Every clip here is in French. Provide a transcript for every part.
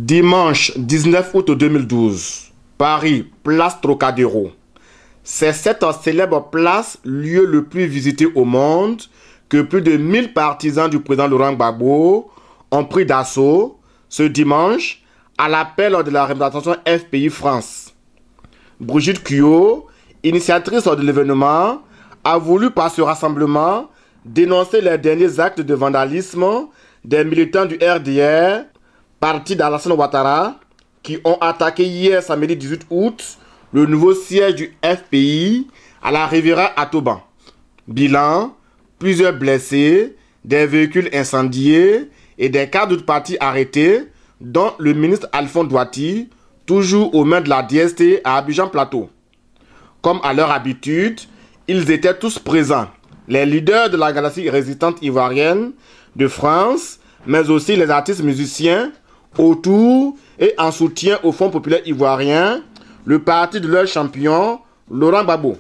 Dimanche 19 août 2012, Paris, place Trocadéro. C'est cette célèbre place, lieu le plus visité au monde, que plus de 1000 partisans du président Laurent Gbagbo ont pris d'assaut ce dimanche à l'appel de la représentation FPI France. Brigitte Kuyot, initiatrice de l'événement, a voulu par ce rassemblement dénoncer les derniers actes de vandalisme des militants du RDR, parti d'Alassane Ouattara, qui ont attaqué hier samedi 18 août le nouveau siège du FPI à la Riviera à Toban. Bilan, plusieurs blessés, des véhicules incendiés et des cadres de parti arrêtés, dont le ministre Alphonse Douati, toujours aux mains de la DST à Abidjan Plateau. Comme à leur habitude, ils étaient tous présents, les leaders de la galaxie résistante ivoirienne de France, mais aussi les artistes musiciens, autour et en soutien au Fonds populaire ivoirien, le parti de leur champion, Laurent Gbagbo.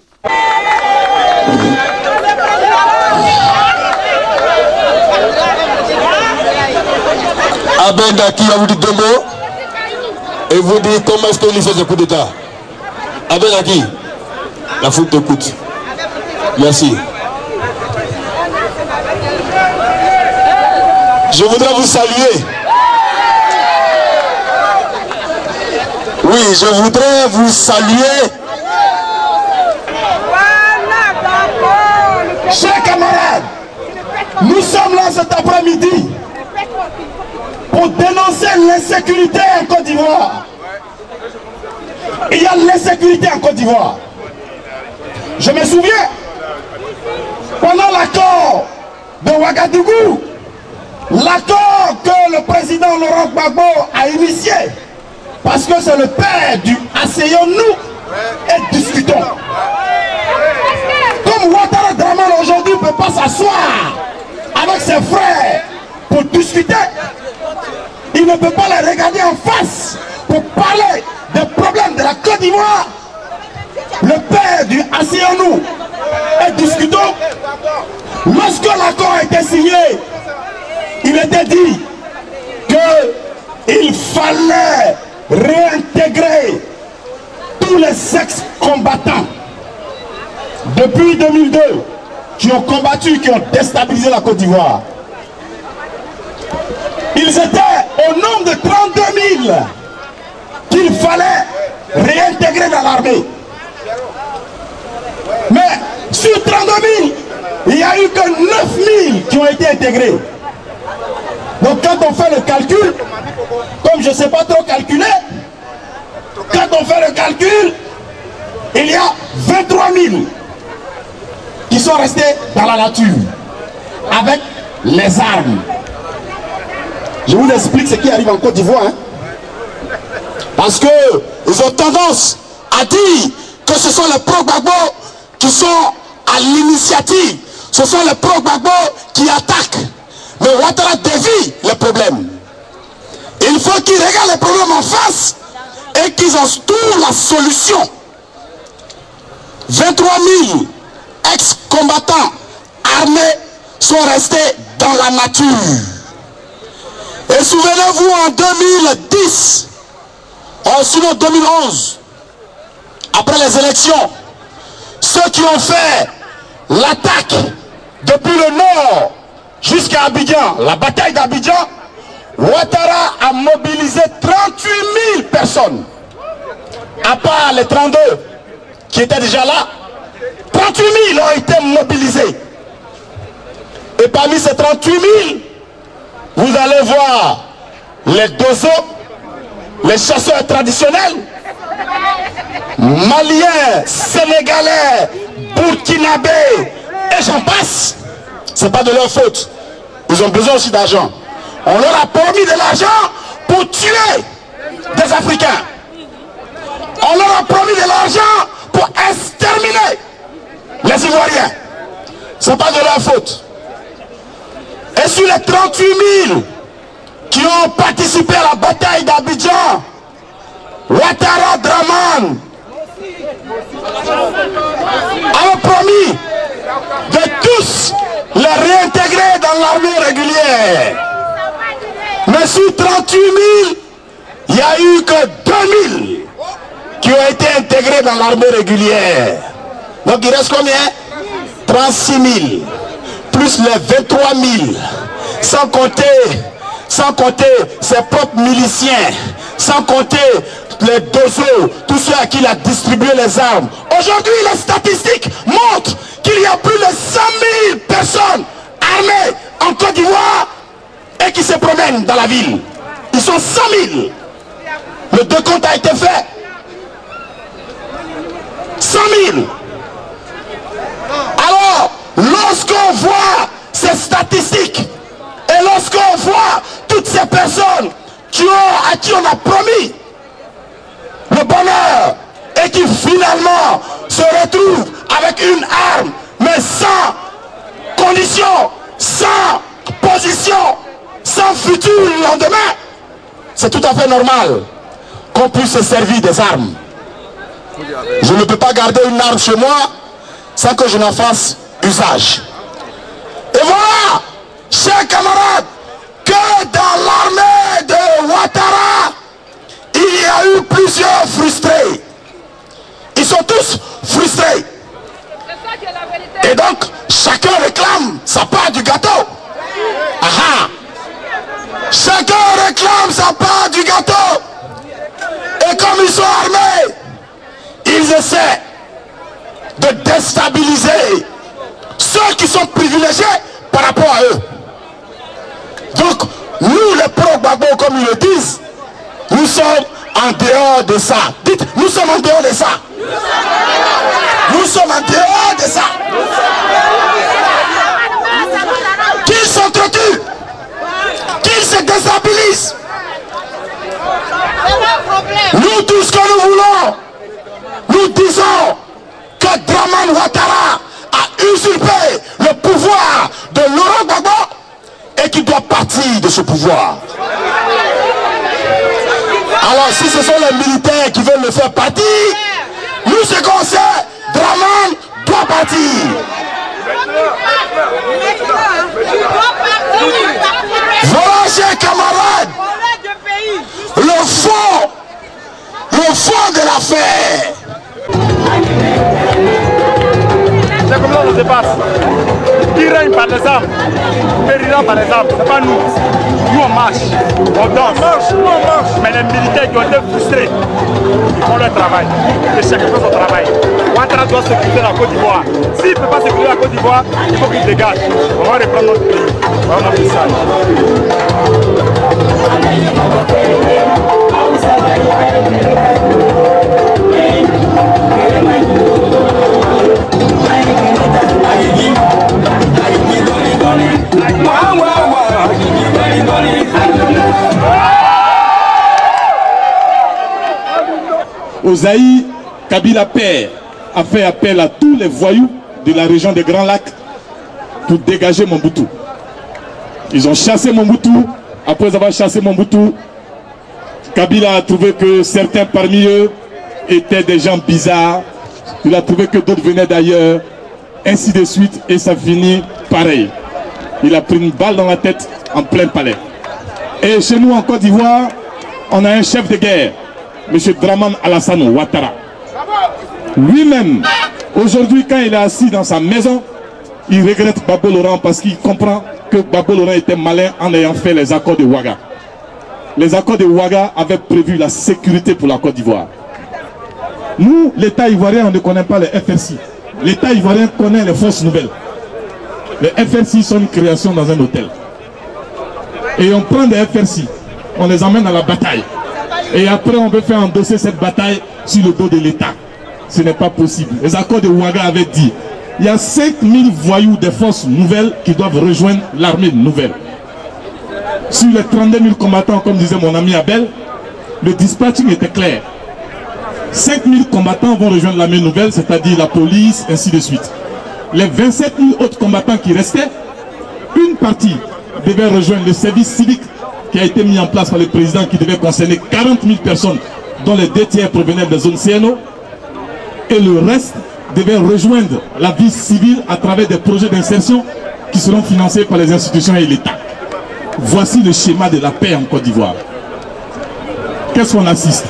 Abendaki a vous dit deux mots et vous dites comment est-ce qu'il fait ce coup d'état. Abendaki, la foule t'écoute. Merci. Je voudrais vous saluer. Oui, je voudrais vous saluer. Chers camarades, nous sommes là cet après-midi pour dénoncer l'insécurité en Côte d'Ivoire. Il y a l'insécurité en Côte d'Ivoire. Je me souviens, pendant l'accord de Ouagadougou, l'accord que le président Laurent Gbagbo a initié, parce que c'est le père du asseyons-nous et discutons. Comme Ouattara Draman aujourd'hui ne peut pas s'asseoir avec ses frères pour discuter, il ne peut pas les regarder en face pour parler des problèmes de la Côte d'Ivoire. Le père du asseyons-nous et discutons, lorsque l'accord a été signé, il était dit qu'il fallait réintégrer tous les ex-combattants depuis 2002 qui ont combattu, qui ont déstabilisé la Côte d'Ivoire. Ils étaient au nombre de 32 000 qu'il fallait réintégrer dans l'armée. Mais sur 32 000, il n'y a eu que 9 000 qui ont été intégrés. Donc quand on fait le calcul, comme je ne sais pas trop calculer, quand on fait le calcul, il y a 23 000 qui sont restés dans la nature, avec les armes. Je vous explique ce qui arrive en Côte d'Ivoire. Hein? Parce qu'ils ont tendance à dire que ce sont les pro-Gbagbo qui sont à l'initiative. Ce sont les pro-Gbagbo qui attaquent. Mais Ouattara dévie les problèmes. Il faut qu'ils regardent les problèmes en face et qu'ils en trouvent la solution. 23 000 ex-combattants armés sont restés dans la nature. Et souvenez-vous, en 2010, sinon 2011, après les élections, ceux qui ont fait l'attaque depuis le nord jusqu'à Abidjan, la bataille d'Abidjan, Ouattara a mobilisé 38 000 personnes. À part les 32 qui étaient déjà là, 38 000 ont été mobilisés. Et parmi ces 38 000, vous allez voir les dozos, les chasseurs traditionnels, maliens, sénégalais, burkinabés, et j'en passe. C'est pas de leur faute. Ils ont besoin aussi d'argent. On leur a promis de l'argent pour tuer des Africains. On leur a promis de l'argent pour exterminer les Ivoiriens. C'est pas de leur faute. Et sur les 38 000 qui ont participé à la bataille d'Abidjan, Ouattara Draman a promis de tous les réintégrer dans l'armée régulière. Mais sur 38 000, il n'y a eu que 2000 qui ont été intégrés dans l'armée régulière. Donc il reste combien? 36 000, plus les 23 000, sans compter ses propres miliciens, sans compter les dozos, tous ceux à qui il a distribué les armes. Aujourd'hui, les statistiques montrent qu'il y a plus de 100 000 personnes armées en Côte d'Ivoire et qui se promènent dans la ville. Ils sont 100 000. Le décompte a été fait. 100 000. Alors, lorsqu'on voit ces statistiques et lorsqu'on voit toutes ces personnes à qui on a promis le bonheur et qui finalement se retrouvent avec une arme, mais sans condition, sans position, sans futur lendemain, c'est tout à fait normal qu'on puisse se servir des armes. Je ne peux pas garder une arme chez moi sans que je n'en fasse usage. Et voilà, chers camarades, que dans l'armée de Ouattara, il y a eu plusieurs frustrés. Ils sont tous frustrés. Et donc, chacun réclame sa part du gâteau. Aha. Chacun réclame sa part du gâteau. Et comme ils sont armés, ils essaient de déstabiliser ceux qui sont privilégiés par rapport à eux. Donc, nous les pro-Gbagbo, comme ils le disent, nous sommes en dehors de ça. Dites, nous sommes en dehors de ça. Nous sommes en dehors de ça. Qu'ils s'entretuent, qu'ils se déstabilisent. Nous, tout ce que nous voulons, nous disons que Dramane Ouattara a usurpé le pouvoir de Laurent Gbagbo et qu'il doit partir de ce pouvoir. Alors si ce sont les militaires qui veulent le faire partir, nous ce qu'on sait, Dramane doit partir. Voilà, chers camarades, le fond de l'affaire. C'est comme ça que ça se passe. Qui règne par les armes, périra par les armes, c'est pas nous. Nous on marche, on danse, nous on marche. Mais les militaires qui ont été frustrés, ils font leur travail. Et chacun fait son travail. Ouattara doit sécuriser la Côte d'Ivoire. S'il ne peut pas sécuriser la Côte d'Ivoire, il faut qu'il dégage. On va reprendre notre pays. Voilà mon message. Osaï Kabila Père a fait appel à tous les voyous de la région des Grands Lacs pour dégager Mobutu. Ils ont chassé Mobutu. Après avoir chassé Mobutu, Kabila a trouvé que certains parmi eux étaient des gens bizarres. Il a trouvé que d'autres venaient d'ailleurs, ainsi de suite, et ça finit pareil. Il a pris une balle dans la tête en plein palais. Et chez nous en Côte d'Ivoire, on a un chef de guerre, M. Dramane Alassane Ouattara. Lui-même, aujourd'hui, quand il est assis dans sa maison, il regrette Gbagbo Laurent parce qu'il comprend que Gbagbo Laurent était malin en ayant fait les accords de Ouaga. Les accords de Ouaga avaient prévu la sécurité pour la Côte d'Ivoire. Nous, l'État ivoirien, on ne connaît pas les FRC. L'État ivoirien connaît les forces nouvelles. Les FRC sont une création dans un hôtel. Et on prend des FRC, on les emmène à la bataille. Et après, on veut faire endosser cette bataille sur le dos de l'État. Ce n'est pas possible. Les accords de Ouaga avaient dit, il y a 5000 voyous des forces nouvelles qui doivent rejoindre l'armée nouvelle. Sur les 32 000 combattants, comme disait mon ami Abel, le dispatching était clair. 5000 combattants vont rejoindre l'armée nouvelle, c'est-à-dire la police, ainsi de suite. Les 27 000 autres combattants qui restaient, une partie devait rejoindre le service civique qui a été mis en place par le président, qui devait concerner 40 000 personnes, dont les 2 tiers provenaient des zones CNO, et le reste devait rejoindre la vie civile à travers des projets d'insertion qui seront financés par les institutions et l'État. Voici le schéma de la paix en Côte d'Ivoire. qu'est-ce qu'on assiste?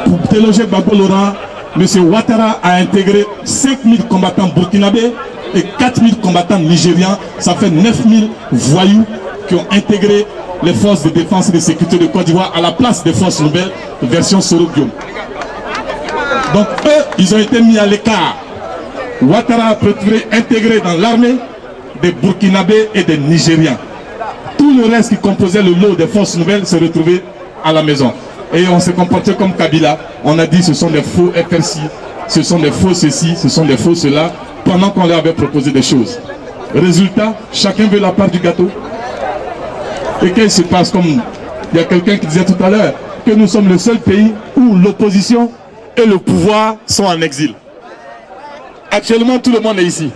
Pour déloger Gbagbo Laurent, M. Ouattara a intégré 5000 combattants burkinabés et 4000 combattants nigérians. Ça fait 9000 voyous qui ont intégré les forces de défense et de sécurité de Côte d'Ivoire à la place des forces nouvelles, version Soro-Guillaume. Donc eux, ils ont été mis à l'écart. Ouattara a préféré intégrer dans l'armée des Burkinabés et des Nigériens. Tout le reste qui composait le lot des forces nouvelles s'est retrouvé à la maison. Et on s'est comporté comme Kabila. On a dit ce sont des faux FRC, ce sont des faux ceci, ce sont des faux cela, pendant qu'on leur avait proposé des choses. Résultat, chacun veut la part du gâteau. Et qu'est-ce qui se passe, comme il y a quelqu'un qui disait tout à l'heure, que nous sommes le seul pays où l'opposition et le pouvoir sont en exil. Actuellement, tout le monde est ici.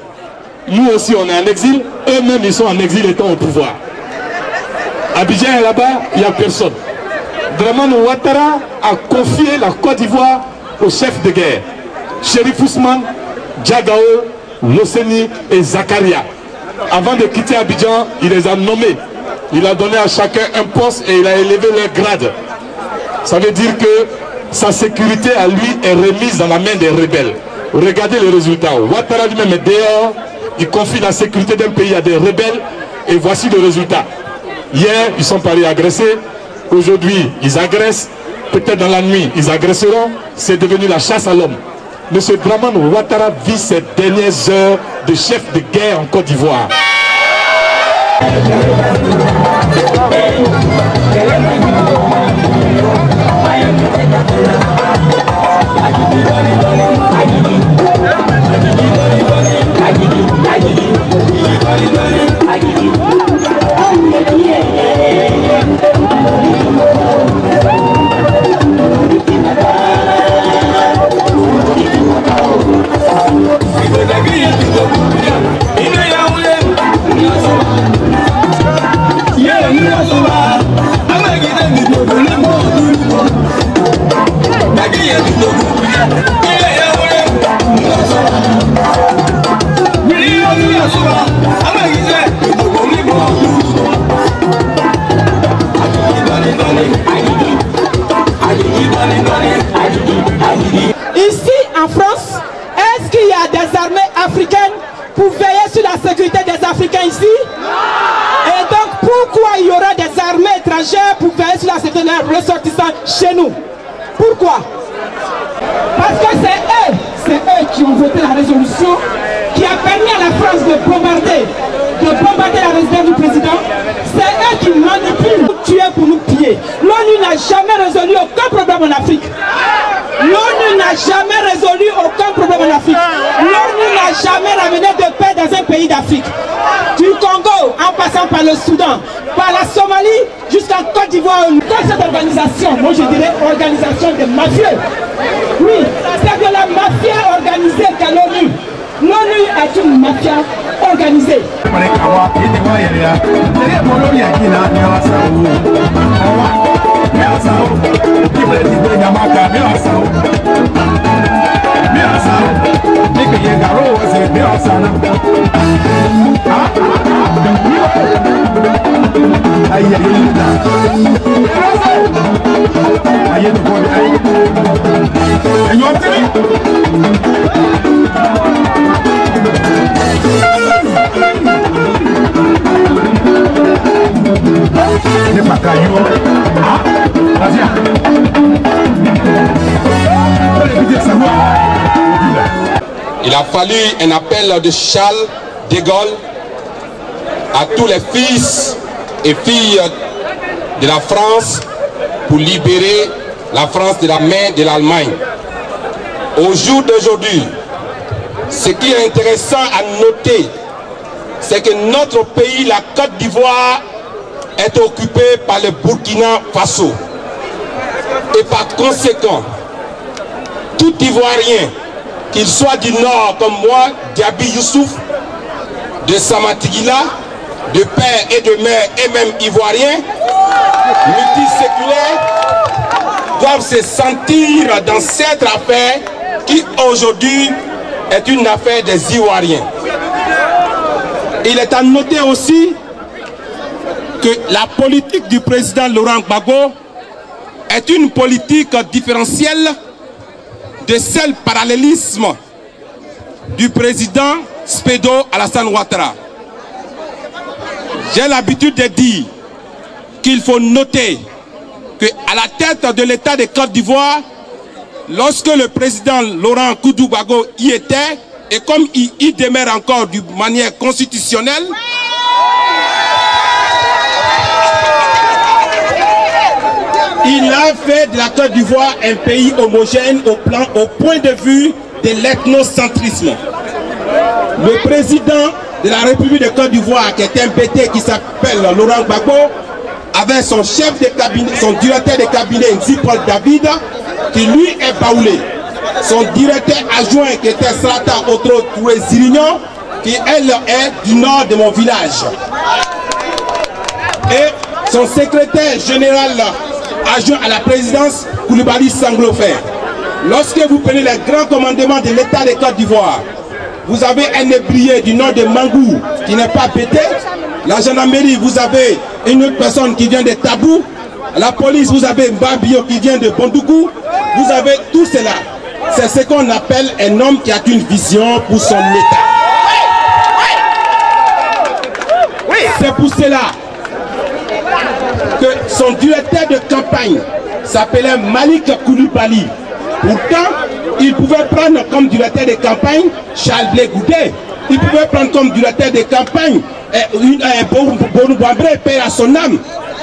Nous aussi, on est en exil. Eux-mêmes, ils sont en exil étant au pouvoir. Abidjan est là-bas, il n'y a personne. Draman Ouattara a confié la Côte d'Ivoire au chef de guerre. Chérif Ousmane, Diagao, Loseni et Zakaria. Avant de quitter Abidjan, il les a nommés. Il a donné à chacun un poste et il a élevé leur grade. Ça veut dire que sa sécurité à lui est remise dans la main des rebelles. Regardez les résultats. Ouattara lui-même est dehors. Il confie la sécurité d'un pays à des rebelles. Et voici le résultat. Hier, ils sont partis agresser. Aujourd'hui, ils agressent. Peut-être dans la nuit, ils agresseront. C'est devenu la chasse à l'homme. Monsieur Draman Ouattara vit ses dernières heures de chef de guerre en Côte d'Ivoire. Ici en France, est-ce qu'il y a des armées africaines pour veiller sur la sécurité des Africains ici? Et donc pourquoi il y aura des armées étrangères pour veiller sur la sécurité des ressortissants chez nous? Pourquoi? Parce que c'est eux qui ont voté la résolution qui a permis à la France de bombarder la résidence du président. C'est eux qui manipulent pour tuer, pour nous piller. L'ONU n'a jamais résolu aucun problème en Afrique. L'ONU n'a jamais résolu aucun problème en Afrique. L'ONU n'a jamais ramené de paix dans un pays d'Afrique. Du Congo, en passant par le Soudan, par la Somalie, jusqu'en Côte d'Ivoire. Dans cette organisation, moi je dirais organisation de mafieux. Oui, c'est de la mafia organisée qu'à l'ONU. L'ONU est une mafia organisée. Il a fallu un appel de Charles de Gaulle à tous les fils et filles de la France pour libérer la France de la main de l'Allemagne. Au jour d'aujourd'hui, ce qui est intéressant à noter, c'est que notre pays, la Côte d'Ivoire, est occupé par le Burkina Faso. Et par conséquent, tout Ivoirien, qu'il soit du Nord comme moi, Diaby Youssouf, de Samatigila, de père et de mère et même Ivoirien, multiséculaires, doivent se sentir dans cette affaire qui aujourd'hui est une affaire des Ivoiriens. Il est à noter aussi que la politique du président Laurent Gbagbo est une politique différentielle de celle parallélisme du président Spédo Alassane Ouattara. J'ai l'habitude de dire qu'il faut noter qu'à la tête de l'État de Côte d'Ivoire, lorsque le président Laurent Koudou-Gbago y était, et comme il y demeure encore d'une manière constitutionnelle, il a fait de la Côte d'Ivoire un pays homogène au point de vue de l'ethnocentrisme. Le président de la République de Côte d'Ivoire, qui est un BT qui s'appelle Laurent Gbagbo, avait son chef de cabinet, son directeur de cabinet, Nzi-Paul David, qui lui est baoulé. Son directeur adjoint, qui était Srata Otro Touré Zirignon, qui elle est du nord de mon village. Et son secrétaire général adjoint à la présidence, Koulibaly Sanglofer. Lorsque vous prenez les grands commandements de l'État de Côte d'Ivoire, vous avez un ébrier du nom de Mangou qui n'est pas pété. La gendarmerie, vous avez une autre personne qui vient de Tabou. La police, vous avez Mbabio qui vient de Bondougou. Vous avez tout cela. C'est ce qu'on appelle un homme qui a une vision pour son État. C'est pour cela que son directeur de campagne s'appelait Malik Koulibaly. Pourtant, il pouvait prendre comme directeur de campagne Charles Blé Goudé. Il pouvait prendre comme directeur de campagne Bonou Bambré, père à son âme.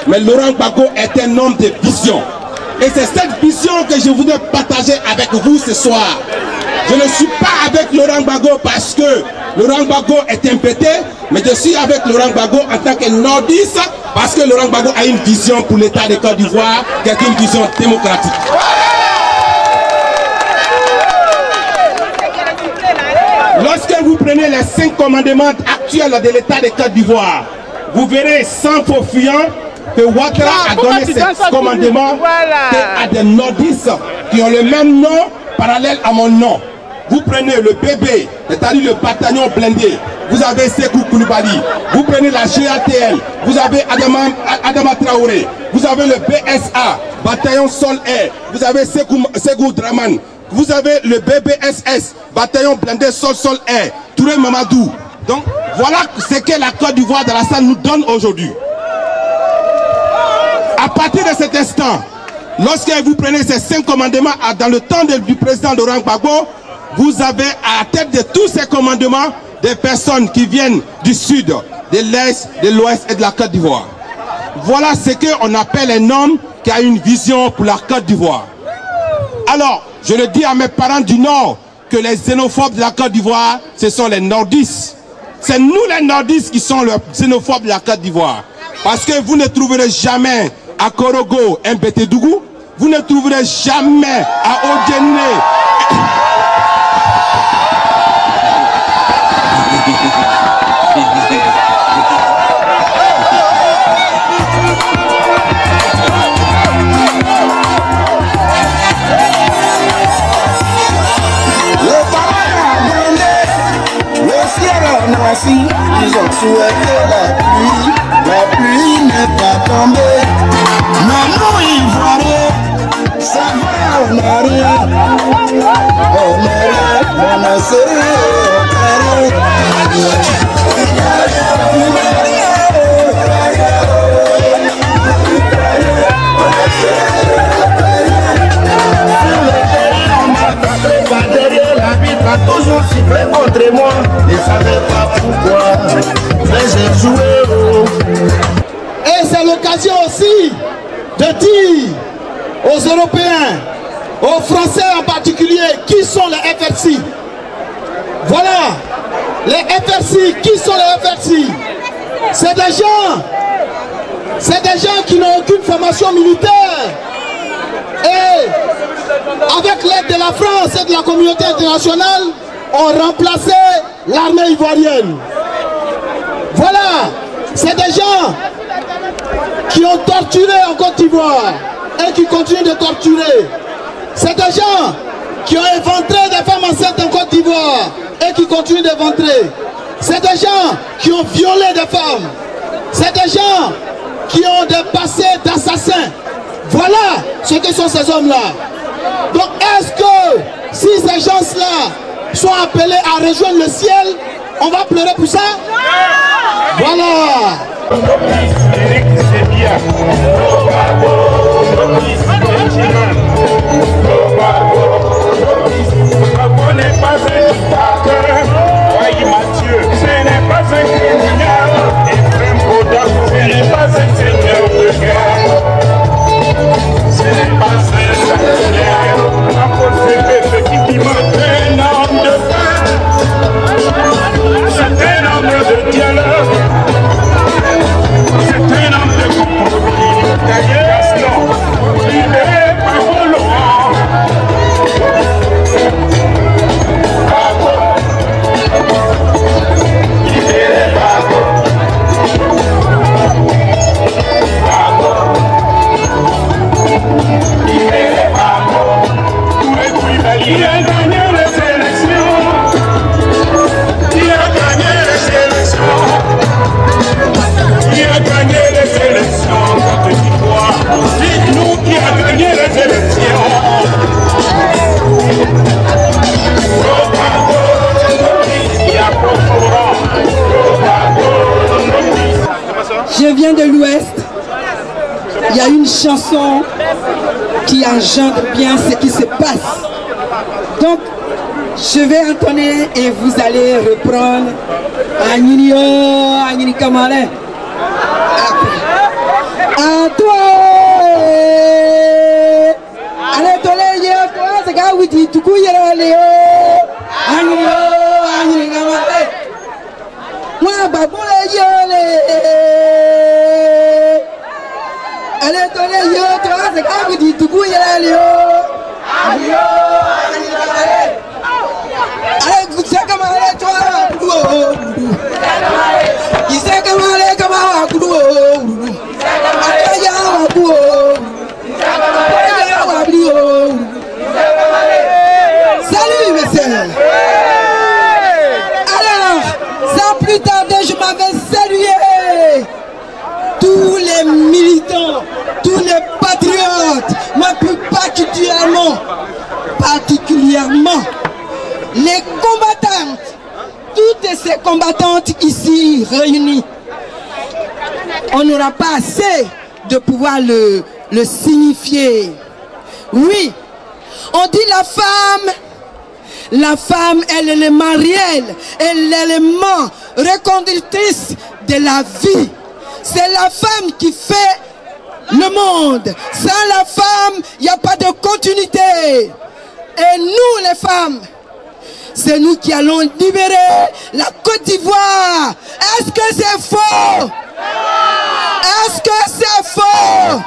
Mais Laurent Gbagbo est un homme de vision. Et c'est cette vision que je voudrais partager avec vous ce soir. Je ne suis pas avec Laurent Gbagbo parce que Laurent Gbagbo est un pété, mais je suis avec Laurent Gbagbo en tant que nordiste parce que Laurent Gbagbo a une vision pour l'État de Côte d'Ivoire qui est une vision démocratique. Lorsque vous prenez les 5 commandements actuels de l'État de Côte d'Ivoire, vous verrez sans faux fuyant que Ouattara a donné ces commandements à des nordistes qui ont le même nom parallèle à mon nom. Vous prenez le BB, c'est-à-dire le bataillon blindé, vous avez Sékou Koulibaly. Vous prenez la GATL, vous avez Adama Traoré. Vous avez le BSA, bataillon sol-air, vous avez Sékou Draman. Vous avez le BBSS, bataillon blindé sol-air, Touré Mamadou. Donc voilà ce que la Côte d'Ivoire de Alassane nous donne aujourd'hui. À partir de cet instant, lorsque vous prenez ces 5 commandements dans le temps du président Laurent Gbagbo, vous avez à la tête de tous ces commandements des personnes qui viennent du sud, de l'est, de l'ouest et de la Côte d'Ivoire. Voilà ce qu'on appelle un homme qui a une vision pour la Côte d'Ivoire. Alors, je le dis à mes parents du Nord, que les xénophobes de la Côte d'Ivoire, ce sont les nordistes. C'est nous les nordistes qui sont les xénophobes de la Côte d'Ivoire. Parce que vous ne trouverez jamais à Korogo un Bétédougou, vous ne trouverez jamais à Odjené. Ils ont souhaité la pluie n'est pas tombée. Mais nous, Ivoiriens, ça va, on n'a rien. On n'a rien, on a serré, toujours sifflé contre moi, ne savais pas pourquoi, mais j'ai joué. Et c'est l'occasion aussi de dire aux Européens, aux Français en particulier, qui sont les FRC. Voilà, les FRC, qui sont les FRC? C'est des gens qui n'ont aucune formation militaire. Et avec l'aide de la France et de la communauté internationale, ont remplacé l'armée ivoirienne. Voilà, c'est des gens qui ont torturé en Côte d'Ivoire et qui continuent de torturer. C'est des gens qui ont éventré des femmes enceintes en Côte d'Ivoire et qui continuent d'éventrer. C'est des gens qui ont violé des femmes. C'est des gens qui ont des passés d'assassins. Voilà ce que sont ces hommes-là. Donc est-ce que si ces gens-là sont appelés à rejoindre le ciel, on va pleurer pour ça? Voilà. On n'est pas un dictateur, voyez Mathieu, ce n'est pas un criminel, Ephraim Koda, ce n'est pas un seigneur de guerre, ce n'est pas un sanguinaire, ce qui dit un homme de paix, c'est un homme de dialogue, c'est un homme de compromis, d'ailleurs, libéré par Hollande. Il a gagné les élections. Il a gagné les élections. Il a gagné les élections. Côte d'Ivoire. Dites-nous qui a gagné les élections. Je viens de l'Ouest. Il y a une chanson qui engendre bien ce qui se passe. Donc, je vais entonner et vous allez reprendre Agnio, Agni Kamale. À toi, allez, tolé, toi, c'est gars, oui, tu couilles, Léo. Agnio, Agni Kamale. Moi, babou, les allez, tolé, toi, c'est gars, oui, tu couilles, Léo. Agnio. Allez, c'est comme allez, toi, il sait comme allez, comme salut, messieurs. Alors, sans plus tarder, je m'avais salué tous les militants, tous les patriotes, mais plus particulièrement les combattantes, toutes ces combattantes ici réunies. On n'aura pas assez de pouvoir le signifier. Oui, on dit la femme elle est l'élément réel, elle est l'élément reconductrice de la vie. C'est la femme qui fait le monde. Sans la femme, il n'y a pas de continuité. Et nous les femmes, c'est nous qui allons libérer la Côte d'Ivoire. Est-ce que c'est faux? Est-ce que c'est faux?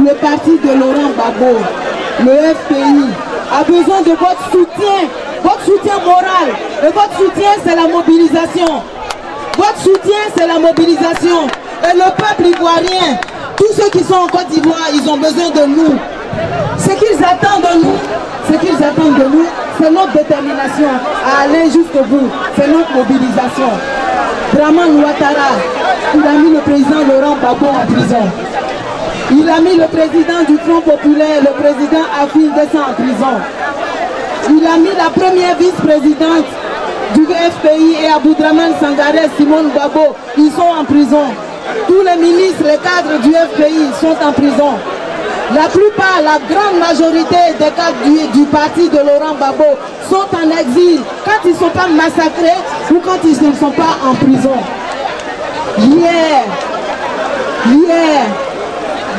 Le parti de Laurent Gbagbo, le FPI, a besoin de votre soutien moral. Et votre soutien, c'est la mobilisation. Votre soutien, c'est la mobilisation. Et le peuple ivoirien, tous ceux qui sont en Côte d'Ivoire, ils ont besoin de nous. Ce qu'ils attendent de nous, c'est notre détermination à aller jusqu'au bout. C'est notre mobilisation. Dramane Ouattara, il a mis le président Laurent Gbagbo en prison. Il a mis le président du Front Populaire, le président Afin Guessan en prison. Il a mis la première vice-présidente du FPI et Aboudraman Sangaré, Simone Gbagbo, ils sont en prison. Tous les ministres, les cadres du FPI sont en prison. La plupart, la grande majorité des cadres du parti de Laurent Gbagbo sont en exil quand ils ne sont pas massacrés ou quand ils ne sont pas en prison. Hier,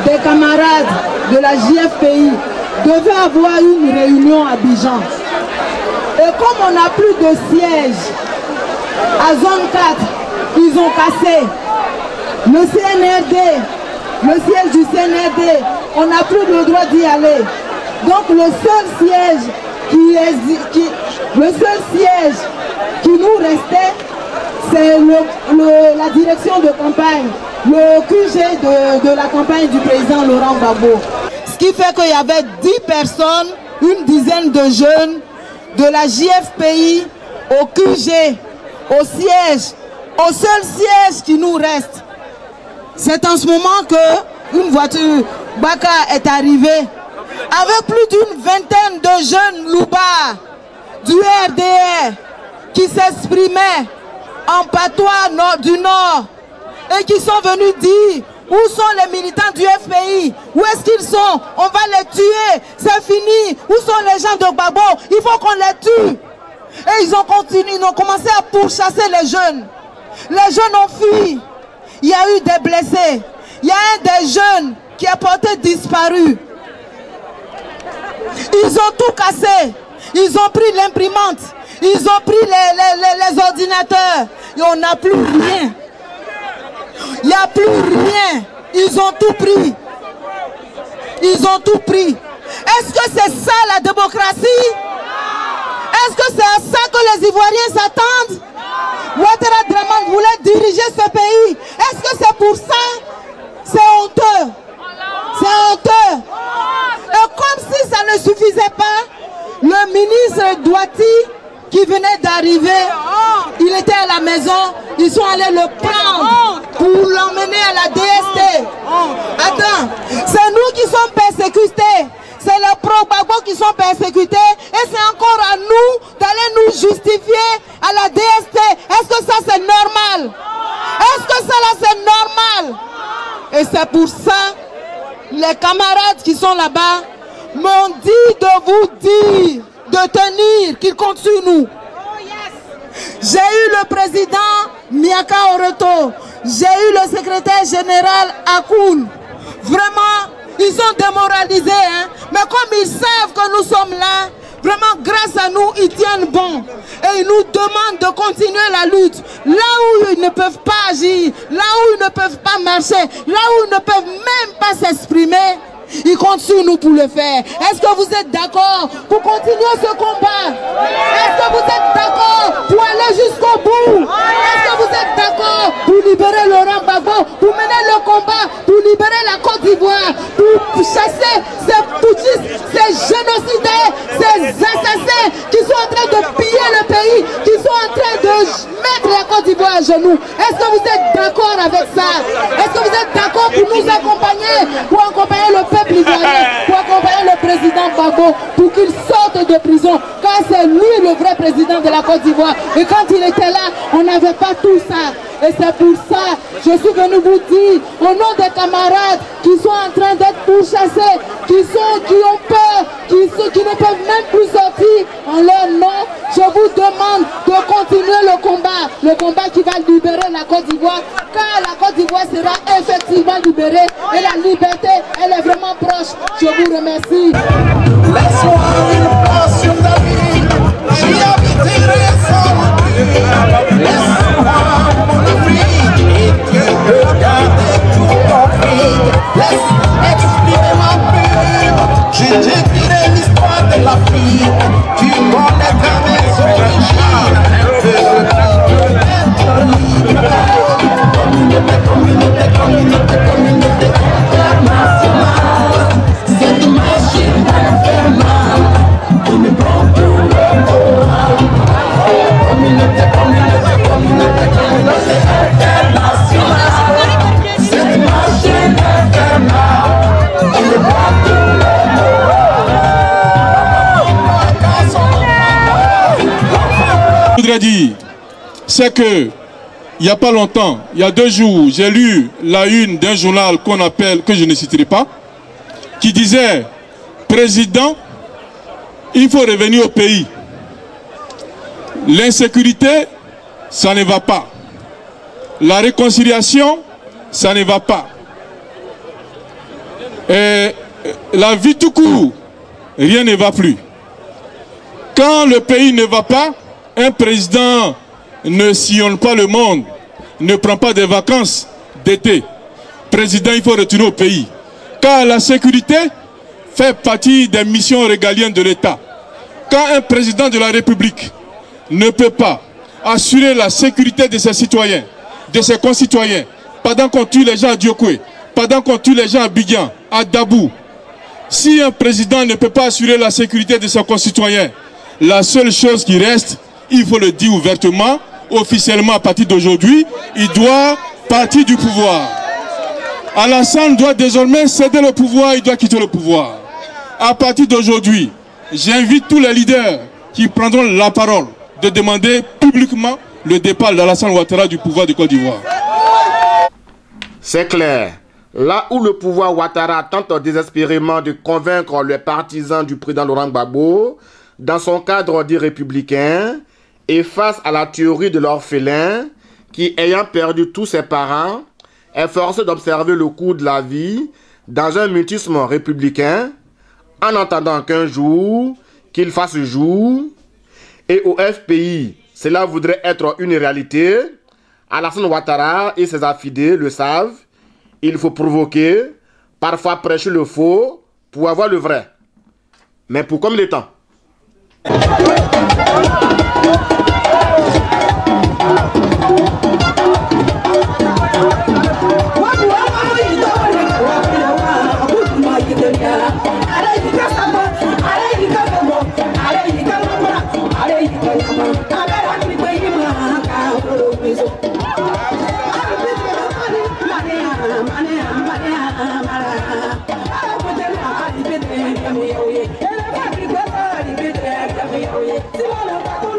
des camarades de la JFPI devaient avoir une réunion à Abidjan. Et comme on n'a plus de siège à zone 4, ils ont cassé le CNRD, le siège du CNRD, on n'a plus le droit d'y aller. Donc le seul siège le seul siège qui nous restait, c'est la direction de campagne, le QG de la campagne du président Laurent Gbagbo. Ce qui fait qu'il y avait 10 personnes, une dizaine de jeunes de la JFPI au QG, au siège, au seul siège qui nous reste. C'est en ce moment que une voiture Baka est arrivée avec plus d'une vingtaine de jeunes loubards du RDR qui s'exprimaient en patois du Nord et qui sont venus dire où sont les militants du FPI, où est-ce qu'ils sont, on va les tuer, c'est fini, où sont les gens de Gbagbo, il faut qu'on les tue. Et ils ont continué, ils ont commencé à pourchasser les jeunes. Les jeunes ont fui, il y a eu des blessés, il y a un des jeunes qui a porté disparu. Ils ont tout cassé, ils ont pris l'imprimante, ils ont pris les ordinateurs et on n'a plus rien. Il n'y a plus rien. Ils ont tout pris. Ils ont tout pris. Est-ce que c'est ça la démocratie? Est-ce que c'est à ça que les Ivoiriens s'attendent? Ouattara Draman voulait diriger ce pays. Est-ce que c'est pour ça? C'est honteux. C'est honteux. Et comme si ça ne suffisait pas, le ministre Douati qui venait d'arriver, il était à la maison, ils sont allés le prendre pour l'emmener à la DST. Attends, c'est nous qui sommes persécutés, c'est les pro-Gbagbo qui sont persécutés et c'est encore à nous d'aller nous justifier à la DST. Est-ce que ça c'est normal? Est-ce que ça là c'est normal? Et c'est pour ça, les camarades qui sont là-bas m'ont dit de vous dire de tenir, qu'il compte sur nous. J'ai eu le président Miaka Oroto, j'ai eu le secrétaire général Akoun. Vraiment, ils sont démoralisés, hein? Mais comme ils savent que nous sommes là, vraiment grâce à nous, ils tiennent bon. Et ils nous demandent de continuer la lutte. Là où ils ne peuvent pas agir, là où ils ne peuvent pas marcher, là où ils ne peuvent même pas s'exprimer, ils comptent sur nous pour le faire. Est-ce que vous êtes d'accord pour continuer ce combat? Est-ce que vous êtes d'accord pour aller jusqu'au bout? Est-ce que vous êtes d'accord pour libérer Laurent Gbagbo, pour mener le combat, pour libérer la Côte d'Ivoire, pour chasser ces putschistes, ces génocidaires, ces assassins qui sont en train de piller le pays, qui sont en train de mettre la Côte d'Ivoire à genoux? Est-ce que vous êtes d'accord avec ça? Est-ce que vous êtes d'accord pour nous accompagner, pour accompagner le peuple ivoirien, pour accompagner le président Gbagbo pour qu'il sorte de prison, car c'est lui le vrai président de la Côte d'Ivoire. Et quand il était là, on n'avait pas tout ça. Et c'est pour ça que je suis venu vous dire, au nom des camarades qui sont en train d'être pourchassés, qui ont peur, qui ne peuvent même plus sortir, en leur nom, je vous demande de continuer le combat qui va libérer la Côte d'Ivoire, car la Côte d'Ivoire sera effectivement libérée et la liberté, elle est vraiment proche. Je vous remercie. Laisse-moi une portion de vie, j'y habiterai sans lui. Laisse-moi mon Afrique et Dieu peut garder tout mon fric. Laisse exprimer ma plume, je t'écrirai l'histoire de l'Afrique. Tu connaîtras mes origines, je veux être libre. Communauté internationale, cette machine infernale qui me prend pour le moral. Communauté internationale, cette machine infernale qui me prend pour le moral. Je voudrais dire, c'est que il n'y a pas longtemps, il y a 2 jours, j'ai lu la une d'un journal qu'on appelle, que je ne citerai pas, qui disait, président, il faut revenir au pays. L'insécurité, ça ne va pas. La réconciliation, ça ne va pas. Et la vie tout court, rien ne va plus. Quand le pays ne va pas, un président ne sillonne pas le monde, ne prend pas de vacances d'été. Président, il faut retourner au pays. Car la sécurité fait partie des missions régaliennes de l'État. Quand un président de la République ne peut pas assurer la sécurité de ses citoyens, de ses concitoyens, pendant qu'on tue les gens à Diokwe, pendant qu'on tue les gens à Bigyan, à Dabou, si un président ne peut pas assurer la sécurité de ses concitoyens, la seule chose qui reste, il faut le dire ouvertement, officiellement à partir d'aujourd'hui, il doit partir du pouvoir. Alassane doit désormais céder le pouvoir, il doit quitter le pouvoir. À partir d'aujourd'hui, j'invite tous les leaders qui prendront la parole de demander publiquement le départ d'Alassane Ouattara du pouvoir de Côte d'Ivoire. C'est clair. Là où le pouvoir Ouattara tente désespérément de convaincre les partisans du président Laurent Gbagbo, dans son cadre dit républicain, et face à la théorie de l'orphelin, qui ayant perdu tous ses parents, est forcé d'observer le cours de la vie dans un mutisme républicain, en attendant qu'un jour, qu'il fasse jour, et au FPI, cela voudrait être une réalité. Alassane Ouattara et ses affidés le savent, il faut provoquer, parfois prêcher le faux, pour avoir le vrai. Mais pour comme les temps. Simona